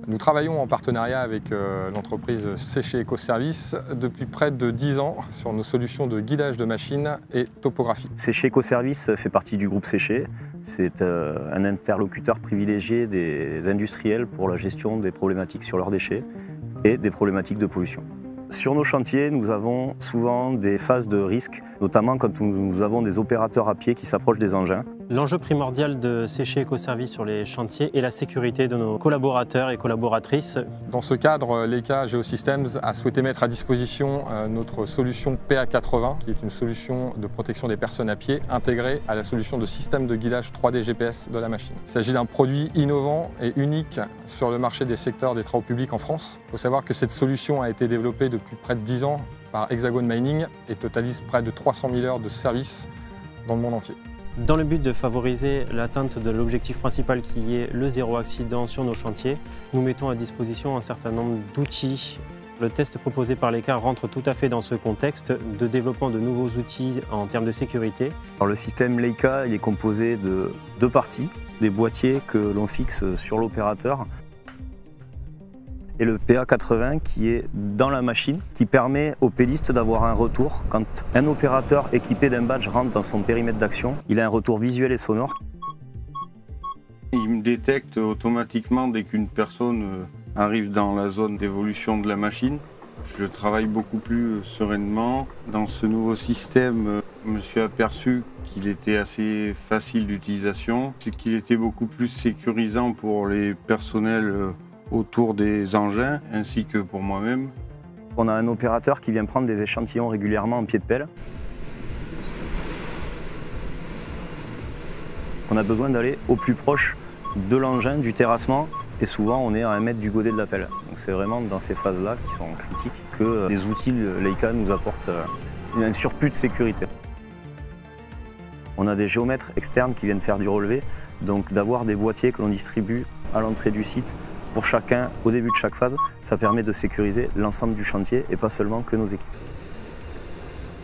Nous travaillons en partenariat avec l'entreprise Séché Ecoservices depuis près de 10 ans sur nos solutions de guidage de machines et topographie. Séché Ecoservices fait partie du groupe Séché. C'est un interlocuteur privilégié des industriels pour la gestion des problématiques sur leurs déchets et des problématiques de pollution. Sur nos chantiers, nous avons souvent des phases de risque, notamment quand nous avons des opérateurs à pied qui s'approchent des engins. L'enjeu primordial de Séché Ecoservices sur les chantiers est la sécurité de nos collaborateurs et collaboratrices. Dans ce cadre, Leica Geosystems a souhaité mettre à disposition notre solution PA80, qui est une solution de protection des personnes à pied intégrée à la solution de système de guidage 3D GPS de la machine. Il s'agit d'un produit innovant et unique sur le marché des secteurs des travaux publics en France. Il faut savoir que cette solution a été développée depuis près de 10 ans par Hexagon Mining et totalise près de 300 000 heures de service dans le monde entier. Dans le but de favoriser l'atteinte de l'objectif principal qui est le zéro accident sur nos chantiers, nous mettons à disposition un certain nombre d'outils. Le test proposé par Leica rentre tout à fait dans ce contexte de développement de nouveaux outils en termes de sécurité. Alors, le système Leica est composé de deux parties, des boîtiers que l'on fixe sur l'opérateur et le PA80 qui est dans la machine, qui permet aux pélistes d'avoir un retour. Quand un opérateur équipé d'un badge rentre dans son périmètre d'action, il a un retour visuel et sonore. Il me détecte automatiquement dès qu'une personne arrive dans la zone d'évolution de la machine. Je travaille beaucoup plus sereinement. Dans ce nouveau système, je me suis aperçu qu'il était assez facile d'utilisation, qu'il était beaucoup plus sécurisant pour les personnels autour des engins ainsi que pour moi-même. On a un opérateur qui vient prendre des échantillons régulièrement en pied de pelle. On a besoin d'aller au plus proche de l'engin, du terrassement, et souvent on est à 1 mètre du godet de la pelle. Donc c'est vraiment dans ces phases-là qui sont critiques que les outils Leica nous apportent un surplus de sécurité. On a des géomètres externes qui viennent faire du relevé, donc d'avoir des boîtiers que l'on distribue à l'entrée du site pour chacun, au début de chaque phase, ça permet de sécuriser l'ensemble du chantier et pas seulement que nos équipes.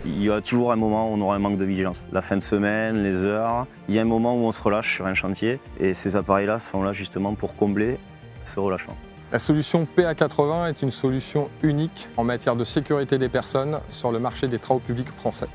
Il y a toujours un moment où on aura un manque de vigilance. La fin de semaine, les heures, il y a un moment où on se relâche sur un chantier et ces appareils-là sont là justement pour combler ce relâchement. La solution PA80 est une solution unique en matière de sécurité des personnes sur le marché des travaux publics français.